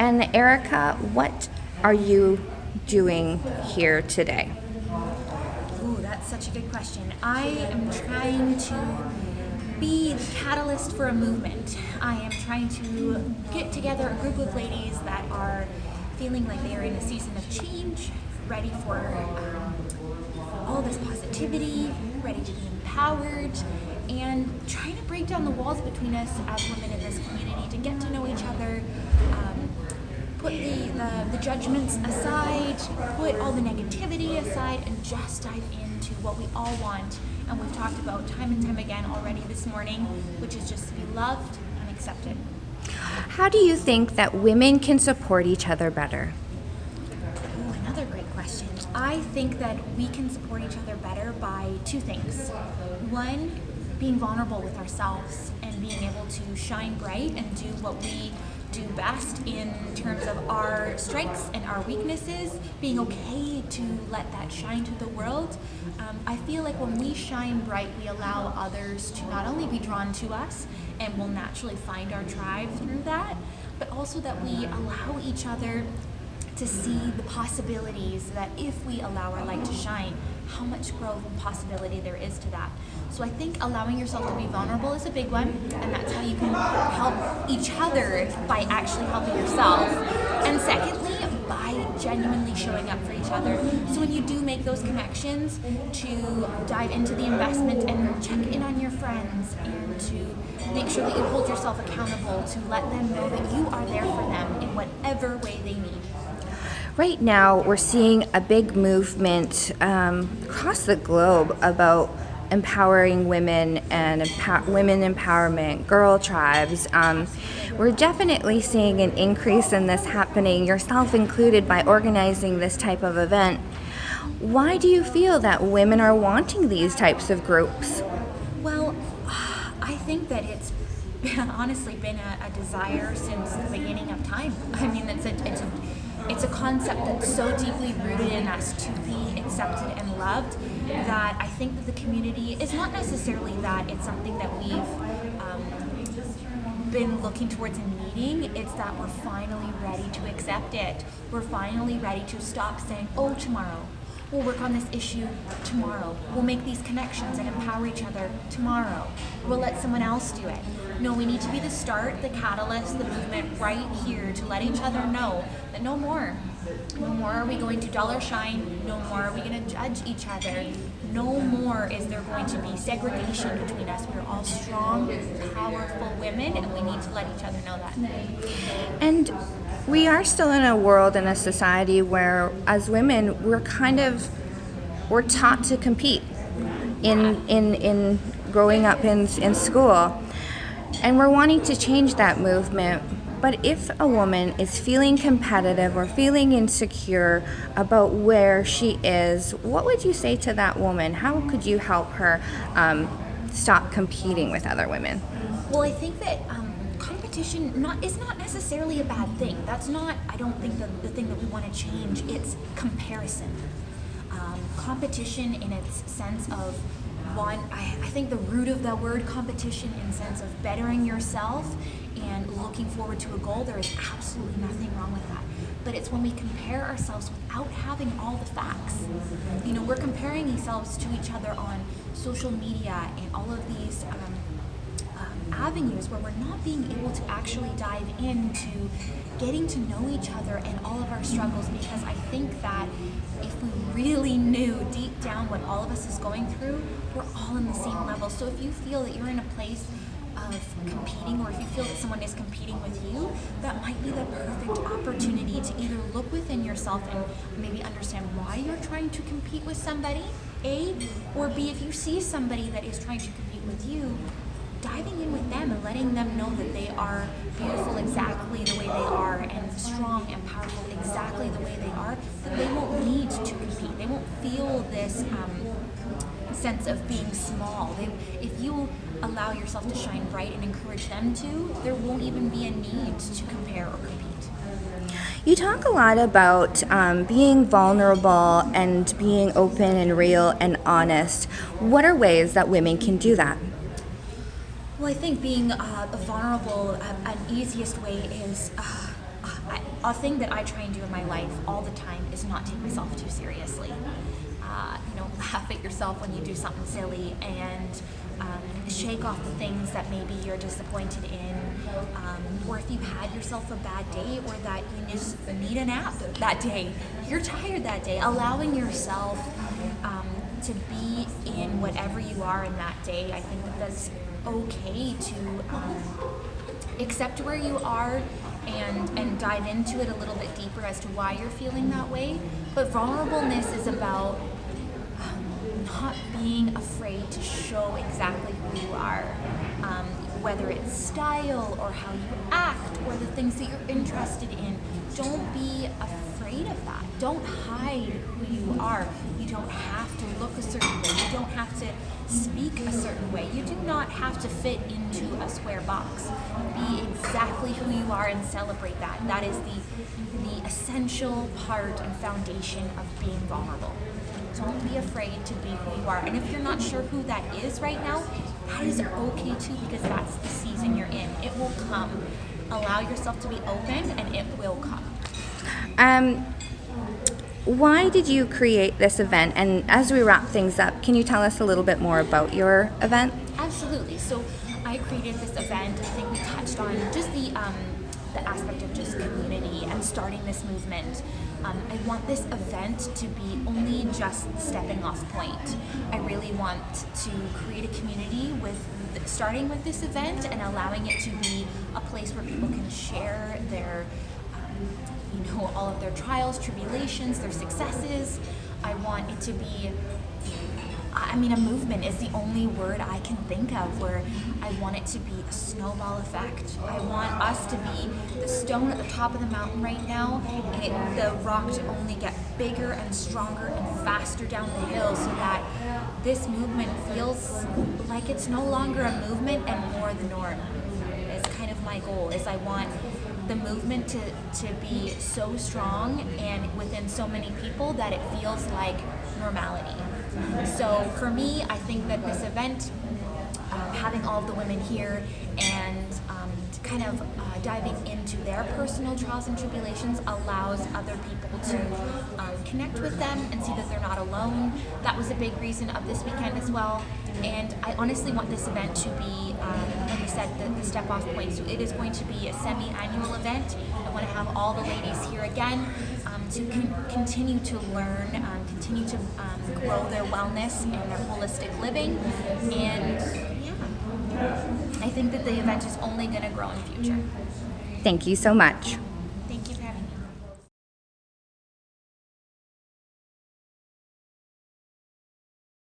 And Erica, what are you doing here today? Ooh, that's such a good question. I am trying to be the catalyst for a movement. I am trying to get together a group of ladies that are feeling like they are in a season of change, ready for all this positivity, ready to be empowered, and trying to break down the walls between us as women in this community to get to know each other, put the judgments aside, put all the negativity aside, and just dive into what we all want. And we've talked about time and time again already this morning, which is just to be loved and accepted. How do you think that women can support each other better? Ooh, another great question. I think that we can support each other better by two things. One, being vulnerable with ourselves and being able to shine bright and do what we do best in terms of our strengths and our weaknesses, being okay to let that shine to the world. I feel like when we shine bright, we allow others to not only be drawn to us and will naturally find our tribe through that, but also that we allow each other to see the possibilities that if we allow our light to shine, how much growth and possibility there is to that. So I think allowing yourself to be vulnerable is a big one, and that's how you can help each other by actually helping yourself. And secondly, by genuinely showing up for each other. So when you do make those connections, to dive into the investment and check in on your friends and to make sure that you hold yourself accountable to let them know that you are there for them in whatever way they need. Right now, we're seeing a big movement across the globe about empowering women and women empowerment, girl tribes. We're definitely seeing an increase in this happening, yourself included, by organizing this type of event. Why do you feel that women are wanting these types of groups? Well, I think that it's honestly been a desire since the beginning of time. I mean, it's a concept that's so deeply rooted in us to be accepted and loved that I think that the community is not necessarily that it's something that we've been looking towards and needing. It's that we're finally ready to accept it. We're finally ready to stop saying, oh, tomorrow. We'll work on this issue tomorrow. We'll make these connections and empower each other tomorrow. We'll let someone else do it. No, we need to be the start, the catalyst, the movement right here to let each other know that no more. No more are we going to dollar shine. No more are we going to judge each other. No more is there going to be segregation between us. We're all strong, powerful women, and we need to let each other know that. And we are still in a world and a society where, as women, we're taught to compete in growing up in school, and we're wanting to change that movement. But if a woman is feeling competitive or feeling insecure about where she is, what would you say to that woman? How could you help her stop competing with other women? Well, I think that competition is not necessarily a bad thing. That's not, I don't think, the thing that we want to change. It's comparison. Competition in its sense of one, I think the root of the word competition in the sense of bettering yourself and looking forward to a goal, there is absolutely nothing wrong with that. But it's when we compare ourselves without having all the facts. You know, we're comparing ourselves to each other on social media and all of these avenues where we're not being able to actually dive into getting to know each other and all of our struggles, because I think that if we really knew deep down what all of us is going through, we're all on the same level. So if you feel that you're in a place of competing, or if you feel that someone is competing with you, that might be the perfect opportunity to either look within yourself and maybe understand why you're trying to compete with somebody, A, or B, if you see somebody that is trying to compete with you, diving in with them and letting them know that they are beautiful exactly the way they are and strong and powerful exactly the way they are, that they won't need to compete. They won't feel this sense of being small. If you allow yourself to shine bright and encourage them to, there won't even be a need to compare or compete. You talk a lot about being vulnerable and being open and real and honest. What are ways that women can do that? Well, I think being vulnerable, an easiest way is a thing that I try and do in my life all the time is not take myself too seriously. Laugh at yourself when you do something silly, and shake off the things that maybe you're disappointed in, or if you had yourself a bad day, or that you just need a nap that day, you're tired that day, allowing yourself to be in whatever you are in that day. I think that that's okay to accept where you are and dive into it a little bit deeper as to why you're feeling that way. But vulnerableness is about not being afraid to show exactly who you are, whether it's style or how you act or the things that you're interested in. Don't be afraid of that. Don't hide who you are. You don't have to look a certain way. You don't have to speak a certain way. You do not have to fit into a square box. Be exactly who you are and celebrate that. That is the essential part and foundation of being vulnerable. Don't be afraid to be who you are. And if you're not sure who that is right now, that is okay too, because that's the season you're in. It will come. Allow yourself to be open and it will come. Why did you create this event? And as we wrap things up, can you tell us a little bit more about your event? Absolutely. So I created this event. I think we touched on just the aspect of just community and starting this movement. I want this event to be only just the stepping off point. I really want to create a community starting with this event and allowing it to be a place where people can share their all of their trials, tribulations, their successes. I want it to be, a movement is the only word I can think of, where I want it to be a snowball effect. I want us to be the stone at the top of the mountain right now, and the rock to only get bigger and stronger and faster down the hill, so that this movement feels like it's no longer a movement and more the norm. It's kind of my goal, is I want the movement to be so strong and within so many people that it feels like normality. So for me, I think that this event, having all of the women here and kind of diving into their personal trials and tribulations, allows other people to connect with them and see that they're not alone. That was a big reason of this weekend as well. And I honestly want this event to be, like I said, the step off point. So it is going to be a semi-annual event. I want to have all the ladies here again to continue to learn, continue to grow their wellness and their holistic living. And I think that the event is only going to grow in the future. Thank you so much.